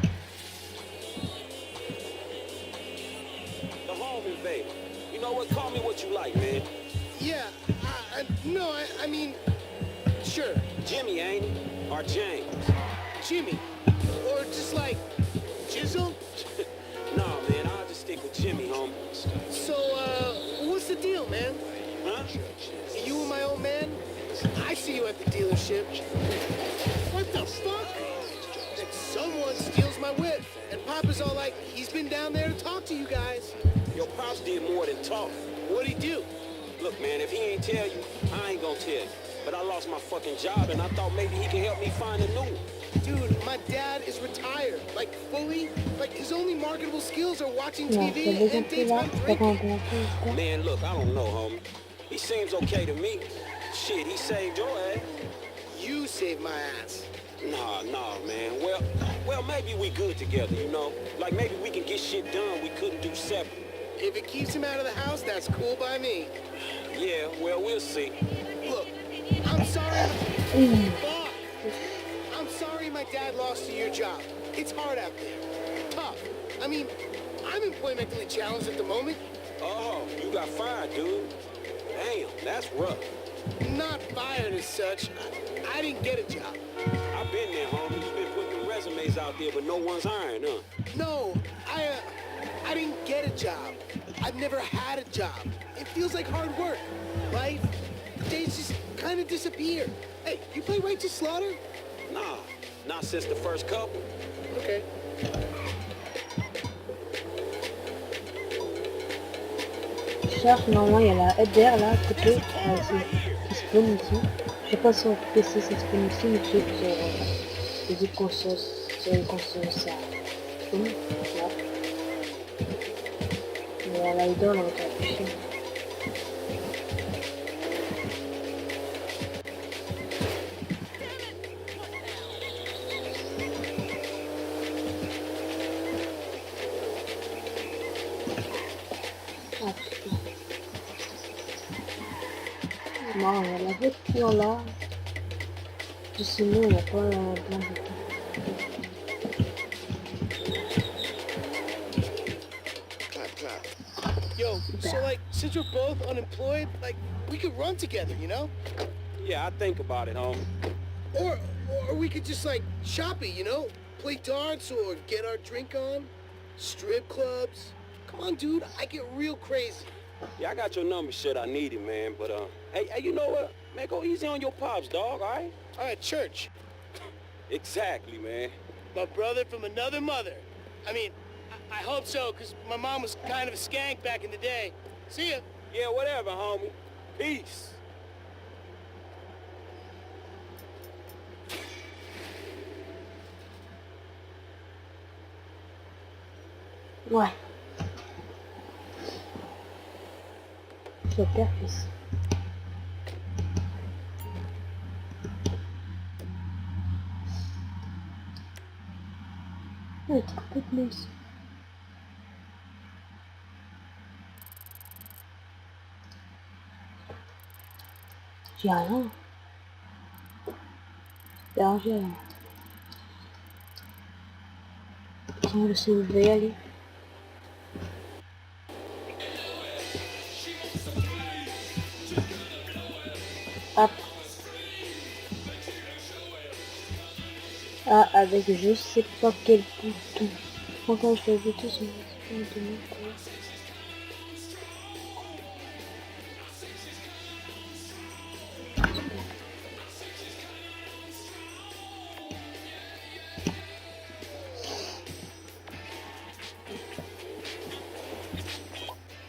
The home invader. You know what? Call me what you like, man. Yeah. No, I mean, sure, Jimmy, ain't he? Or James? Jimmy, or just like Jizzle. Nah, man. I'll just stick with Jimmy, homie. So, what's the deal, man? Huh? You and my old man? I see you at the dealership. What the fuck? And someone steals my whip, and Papa's all like, he's been down there to talk to you guys. Your pops did more than talk. What'd he do? Look, man, if he ain't tell you, I ain't gonna tell you. But I lost my fucking job, and I thought maybe he could help me find a new one. Dude, my dad is retired. Like, fully. Like, his only marketable skills are watching Non, TV c'est déjà and plus là, daytime c'est pas drinking. un peu Man, look, I don't know, homie. He seems okay to me. Shit, he saved your ass. You saved my ass. Nah, man. Well, maybe we good together, you know? Like, maybe we can get shit done we couldn't do separate. If it keeps him out of the house, that's cool by me. Yeah, well, we'll see. Look, I'm sorry. Mmh. Fuck. I'm sorry my dad lost you your job. It's hard out there. Tough. I mean, I'm employmentally challenged at the moment. Oh, you got fired, dude. Damn, that's rough. Not fired as such. I didn't get a job. I've been there, homie. You've been putting them resumes out there, but no one's hiring, huh? No, I didn't get a job. I've never had a job. It feels like hard work. Life, days just kind of disappear. Hey, you play Righteous Slaughter? Nah, not since the first couple. Okay. Je cherche, normalement il y a la header là, côté, qui spawn ici. Je sais pas si on PC ça spawn ici, mais sur les autres consoles, sur les consoles ça spawn, là. Mais à la header on va afficher. Ah putain. Non, il y a la voiture là. Sinon, il n'y a pas la blanche. Clap, clap. Yo, so like, since we're both unemployed, like, we could run together, you know? Yeah, I think about it, homie. Or we could just like shop it, you know? Play darts or get our drink on. Strip clubs. Come on, dude, I get real crazy. Yeah, I got your number, shit. I need it, man. But, hey, you know what? Man, go easy on your pops, dog, all right? All right, church. Exactly, man. My brother from another mother. I mean, I hope so, because my mom was kind of a skank back in the day. See ya. Yeah, whatever, homie. Peace. Ouais. Je perds fils. Le truc peut plus. J'ai rien. Là, j'ai rien. Tiens, le soulever, allez. Hop. Ah, avec je sais pas quel bouton. Encore je vais ajouter sur le bouton.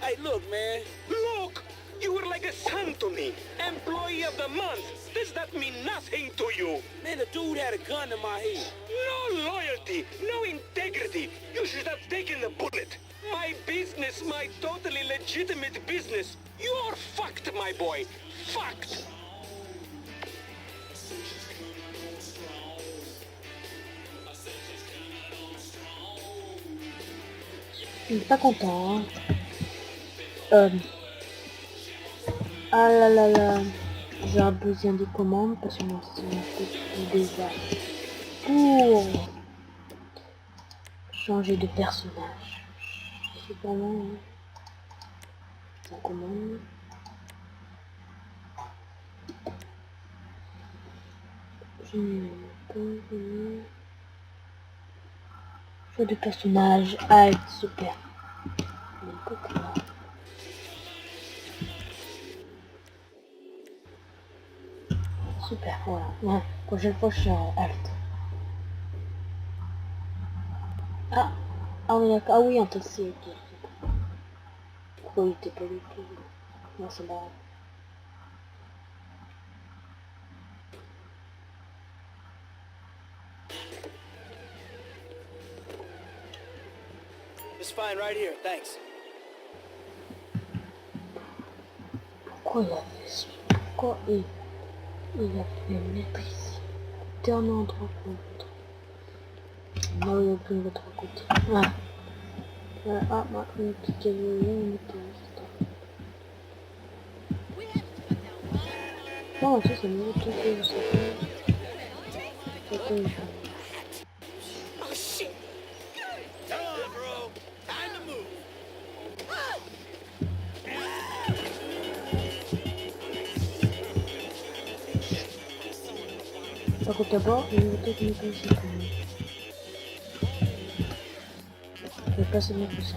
Hey, look, man. Look! You were like a hand to me. Employee of the month. Does that mean nothing to you? Man, the dude had a gun in my head. No loyalty, no integrity. You should have taken the bullet. My business, my totally legitimate business. You're fucked, my boy. Fucked. Il est pas content, hein. Ah là là là. J'ai besoin des commandes parce que moi c'est un peu déjà pour changer de personnage. Je sais pas moi. Ça commande. Je n'ai pas choix de personnage. Ah, super. Super, voilà. Ouais, prochaine fois je serai alt. Ah, ah oui, d'accord. Ah oui, en taxi, ok. Pourquoi il était pas du tout? Non, c'est marrant. It's fine right here, thanks. Pourquoi il a fait ça? Pourquoi il a fait mettre ici? D'un endroit pour l'autre. Là où il y a plus l'autre côté. Ouais. Ah, moi, une petite cavalier, non, ça c'est mieux, tout que je sais pas. Oh shit! Come on, bro. Time to move. Par contre, d'abord, il y a une autre qui me passe ici quand même. Je vais passer mieux que ça.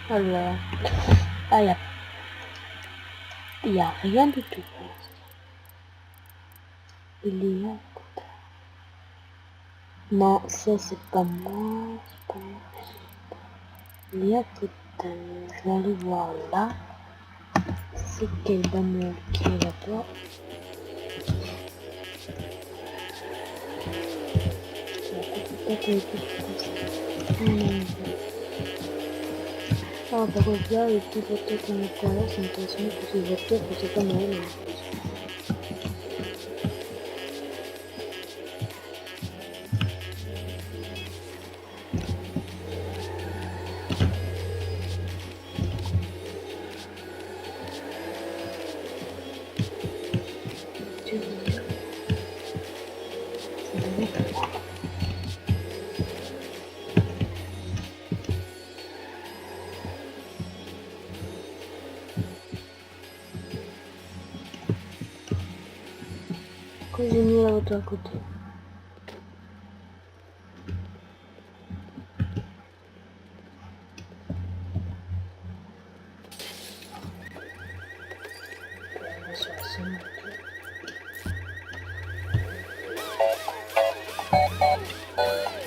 Alors, ah, il y a rien du tout. Il est là. Non, ça c'est pas moi. C'est pas moi. Il y a peut-être. Je vais aller voir là. C'est quelle bagnole qui est là-bas. Ah, par contre, là, les petites voitures qu'on a tout à l'heure, c'est intéressant que ces voitures, que c'est pas mal. Pourquoi j'ai mis la voiture à côté?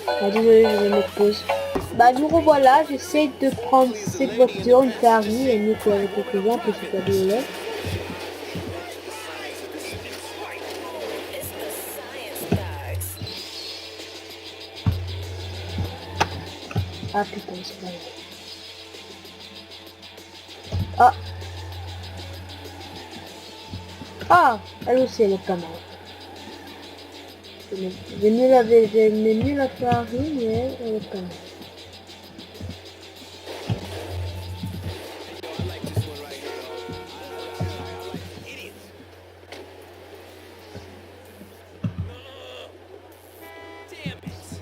Ah, désolé, je vais mettre pause. Bah, nous revoilà, j'essaie de prendre cette voiture, une Ferrari, et mieux qu'avec le client, puis c'est cabriolet. Ah putain, c'est pas grave. Ah. Ah, elle aussi, elle est pas mal. J'aimais mieux la Ferrari, mais elle est pas mal. Damn it.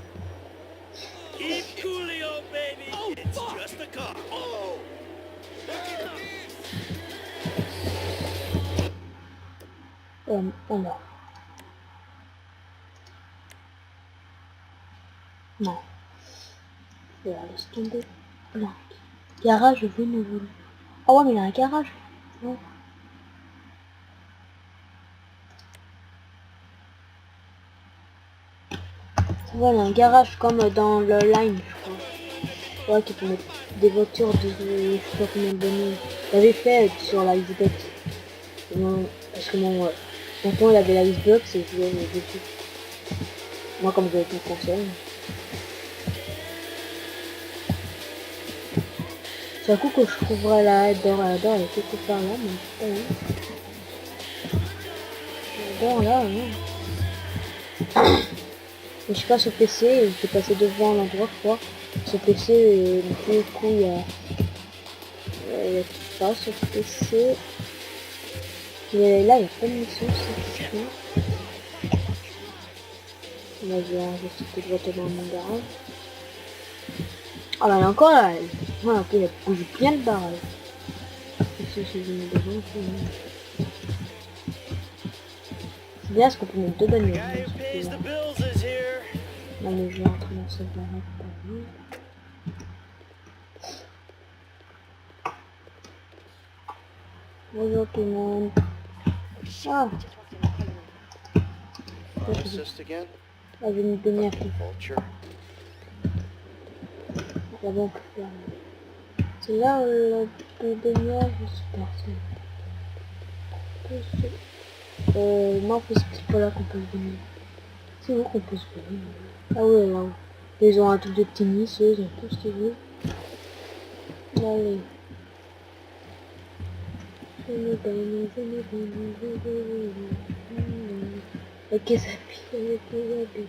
Keep coolio, baby. Oh, it's just a car. Oh. Alors. Non. Voilà, laisse tomber. Non. Garage, oui, nous voulons. Ah ouais, mais il y a un garage. Non. Ça Voilà, un garage comme dans le Line, je crois. Ouais, qui peut mettre des voitures de je sais pas combien d'années. J'avais fait sur la Xbox. Parce que mon père il avait la Xbox et je jouais dessus. Moi comme j'avais plus de console. C'est un coup que je trouverai la Adore, elle est quelque part là, mais je sais pas où. Adore là, non. Et je sais pas sur PC, j'étais passé devant l'endroit je crois. Sur PC, et du coup il y a pas sur PC. Et là il y a pas de mission, c'est sûr. Là j'ai enregistré de voiture dans mon garage. Ah là, il y a encore là. Voilà, ok, il bouge bien le barrage. Ici, si je mets devant, c'est bien parce qu'on peut mettre deux bagnoles. Guy who pays the bills is here. Là, mais je vais rentrer dans cette barrage par lui. Bonjour tout le monde. Ah, Pharmacist again? là, je vais me baigner un peu. Vulture. La banque. C'est là où le baignage, je suis parti. Non, c'est pas là qu'on peut se baigner. C'est où qu'on peut se baigner? Ah ouais, là-haut. Ils ont un truc de tennis, ils ont tout ce qu'ils veulent. Allez. Je me baigne. Avec les habits, avec les habits.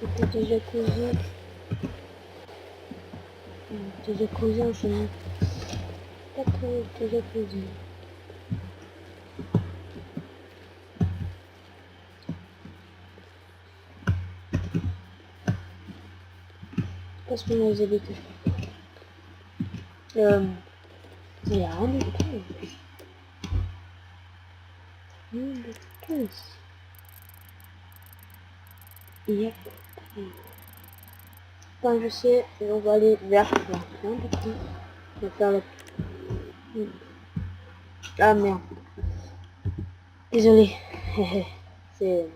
C'était des jacuzzi. Des jacuzzi en chemin. Pas trop de jacuzzi. Parce qu'on a les habits que je fais. Il y a rien du tout. Rien du tout ici. Yep. Quand je sais, on va aller vers là. Rien du tout. On va faire la... Ah merde. Désolé. C'est...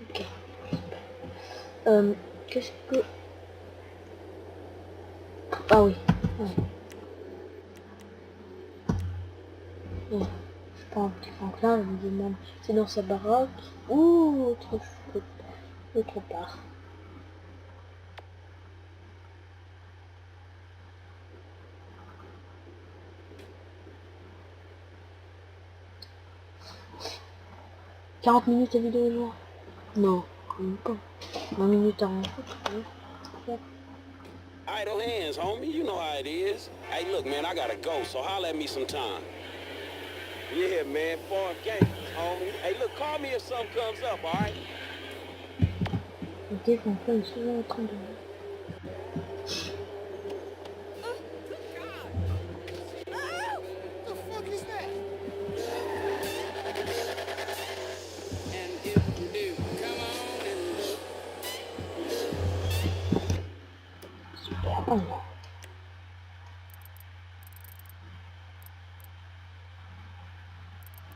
Ok. Qu'est-ce que... Ah oui. Ouais. Ouais. Je prends un petit Franklin, je me demande c'est dans sa baraque ou autre part. « 40 minutes de vidéo jour. Non, quand même pas. 20 minutes à rentrer. Idle hands, homie. You know how it is. Hey, look, man, I gotta go, so holler at me sometime. Yeah, man, farm gang, homie. Hey, look, call me if something comes up, all right? Ok, Franklin est souvent en train de... Super. Oh non.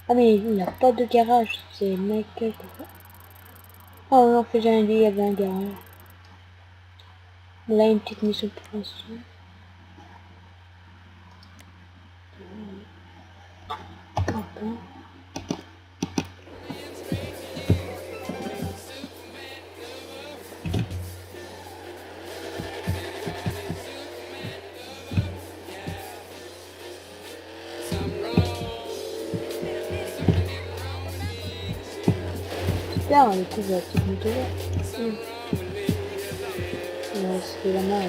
Ah mais il n'y a pas de garage, c'est Michael. Oh non, que j'avais dit il y avait un garage. Là, une petite mission pour l'instant. Enfin. Super, elle couvre la petite moto là. C'était la main,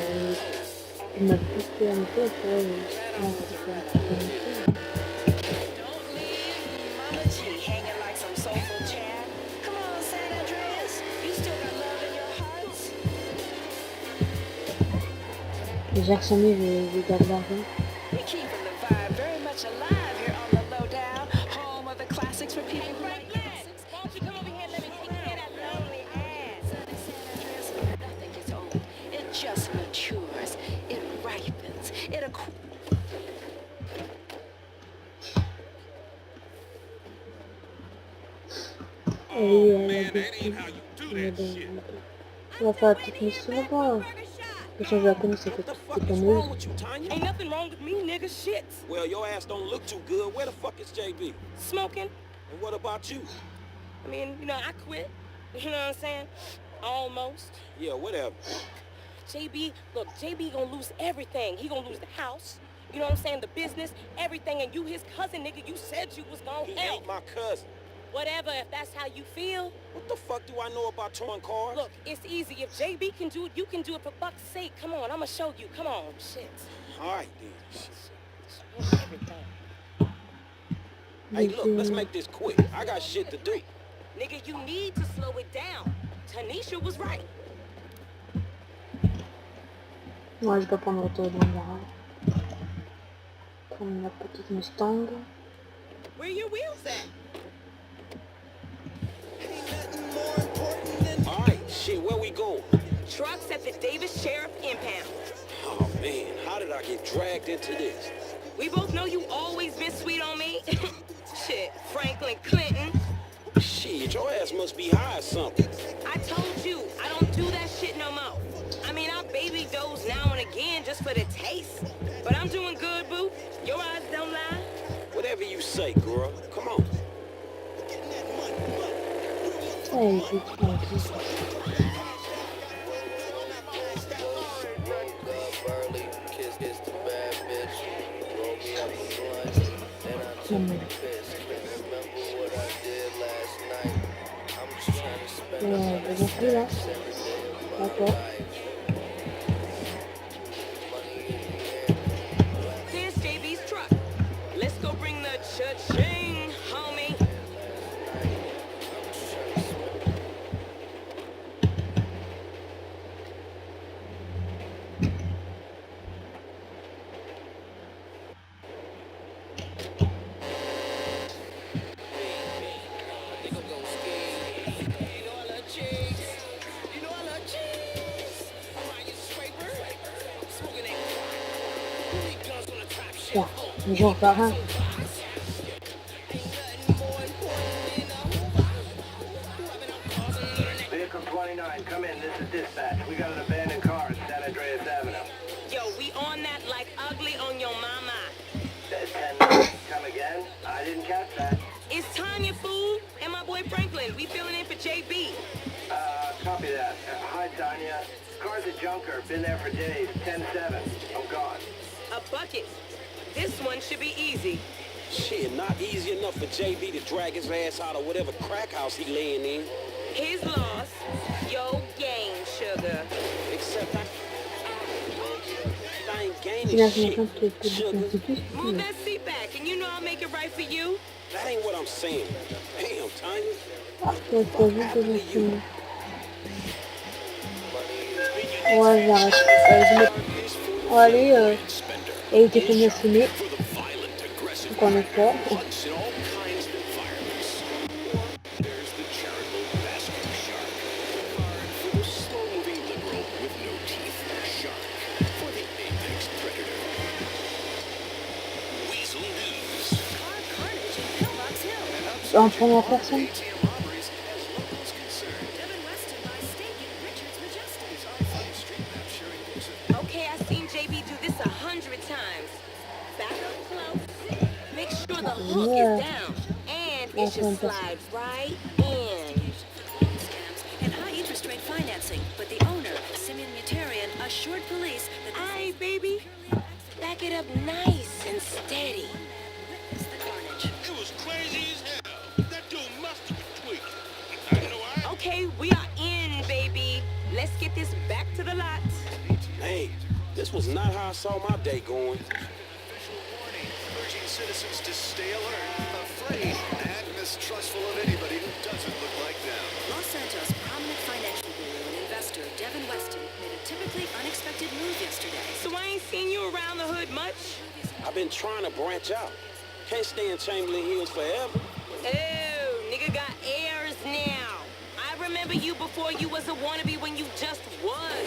elle m'a poussé la moto, après, non, c'est pas la petite moto. Don't leave Mama G hanging like some soulful chap. Come on, San Andreas. You still got love in your hearts? Les Jackson, je garde l'argent. We're keeping the vibe very much alive here on the lowdown, home of the classics for people who like classics. Why don't you come over here and let me take care of that lonely ass? San Andreas, nothing gets old. It just matures. It ripens. Oui, Oh, elle a man, des that ain't how you do that shit. On va faire la petite mission là-bas. Je change la connaisse, What the c'est fuck pas is news. wrong with you, Tanya? Ain't nothing wrong with me, nigga. Shit. Well, your ass don't look too good. Where the fuck is JB? Smoking. And what about you? I mean, you know, I quit. You know what I'm saying? Almost. Yeah, whatever. JB, look, JB gonna lose everything. He gonna lose the house. You know what I'm saying? The business, everything. And you, his cousin, nigga, you said you was gonna He help. ain't my cousin. Whatever, if that's how you feel. What the fuck do I know about towing cars? Look, it's easy. If JB can do it, you can do it for fuck's sake. Come on, I'ma show you. Come on, shit. All right, then. Everything. Hey, look, let's make this quick. I got shit to do. Nigga, you need to slow it down. Tanisha was right. Moi, je dois prendre le retour dans le garage. Prendre la petite Mustang. Where your wheels at? All right, shit, where we going? Trucks at the Davis Sheriff Impound. Oh, man, how did I get dragged into this? We both know you always been sweet on me. Shit, Franklin Clinton. Shit, your ass must be high or something. I told you, I don't do that shit no more. I mean, I baby doze now and again just for the taste. But I'm doing good, boo. Your eyes don't lie. Whatever you say, girl. Come on. Ouais, c'est tranquille. Des infos là. D'accord. Here's JB's truck. Let's go bring the cha-ching, homie. Tiens, les gens par un. Vehicle 29, come in. This is dispatch. We got an abandoned car at San Andreas Avenue. Yo, we on that like ugly on your mama. 10, come again? I didn't catch that. It's Tanya, fool, and my boy Franklin. We filling in for JB. Copy that. Hi, Tanya. Car's a junker. Been there for days. 10-7. I'm gone. A bucket. This one should be easy. Shit, not easy enough for JB to drag his ass out of whatever crack house he laying in. His loss, your gain, sugar. Except I ain't gaining Il a shit, 50 sugar. Move that seat back, and you know I'll make it right for you. That ain't what I'm saying. Damn, Tanya. Ouais, t'as vu que j'ai fini. Ouais, j'arrête. On va aller, il a été fini à filmer. Donc on est fort. En première personne. Okay, I've seen JB do this 100 times. Back up close. Make sure the hook Yeah. is down. And it should slide right in. And high interest rate financing, but the owner, Simeon Mutarian, assured police that this Aye, baby. Back it up nice and steady. is the carnage. It was crazy as hell. That dude must have been tweaking. I know I... Okay, we are in, baby. Let's get this back to the lot. Hey, this was not how I saw my day going. Official warning, urging citizens to stay alert, afraid, and mistrustful of anybody who doesn't look like them. Los Santos prominent financial guru and investor Devin Weston made a typically unexpected move yesterday. So I ain't seen you around the hood much? I've been trying to branch out. Can't stay in Chamberlain Hills forever. Oh, nigga got airs now. I remember you before you was a wannabe when you just was.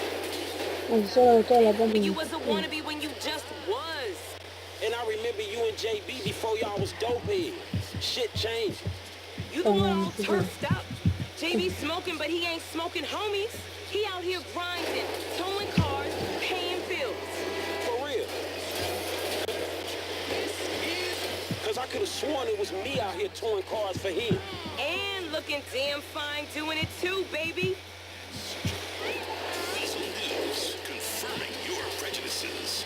On est sur la hauteur là-bas. You was a wannabe when you just was. And I remember you and JB before y'all was dope heads. Shit changed. You the one all turfed up. JB smoking, but he ain't smoking homies. He out here grinding, towing cars, paying bills. For real. Because I could have sworn it was me out here towing cars for him. And looking damn fine doing it too, baby. Sizzle News, confirming your prejudices.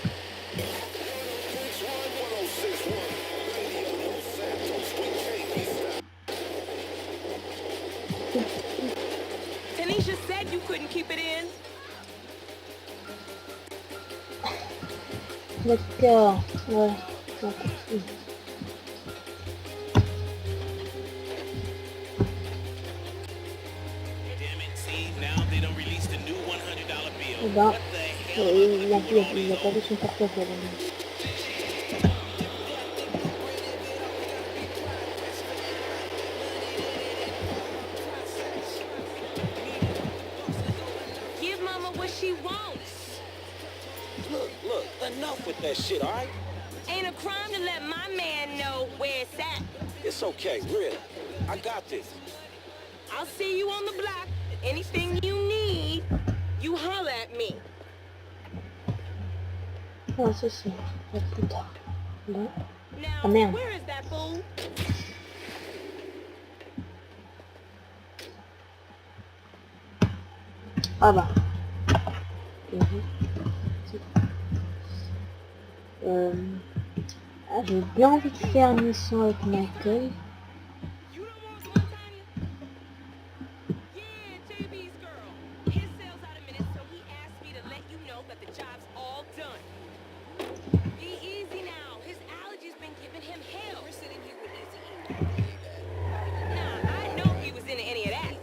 Tanisha said you couldn't keep it in. D'accord. Ouais. On continue. Damn it, see, now they don't release the new $100 bill. Eh ben, What the hell? il a perdu son portefeuille. Give mama what she wants. Look, enough with that shit, all right? Ain't a crime to let my man know where it's at. It's okay, really. I got this. I'll see you on the block. Anything you need, you holler at me. Ah, c'est ça. Plus tard. Bon. Now, Ah, merde. where is that fool? Ah bah. J'ai bien envie de faire une mission avec Michael. You don't want one, Tanya? Yeah, JB's girl. His sales out a minute, so he asked me to let you know that the job's all done. Be easy now. His allergies been giving him hell. We're sitting here with Easy E. Nah, I know he was into any of that.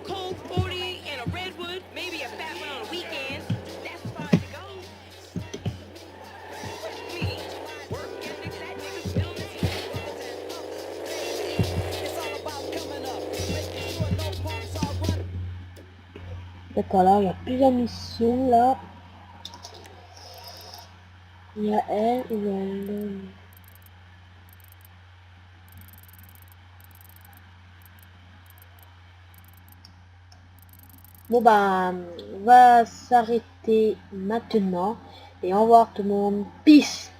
Cold 40 and a redwood, maybe a fat one on the weekends. That's as far as it goes. What you mean? Work ethic, that nigga's still in his head. It's all about coming up, making sure no punks are running. D'accord, là, il y a plusieurs missions, là. Il y a elle, il y a l'homme. Bon bah, on va s'arrêter maintenant. Et au revoir tout le monde. Peace!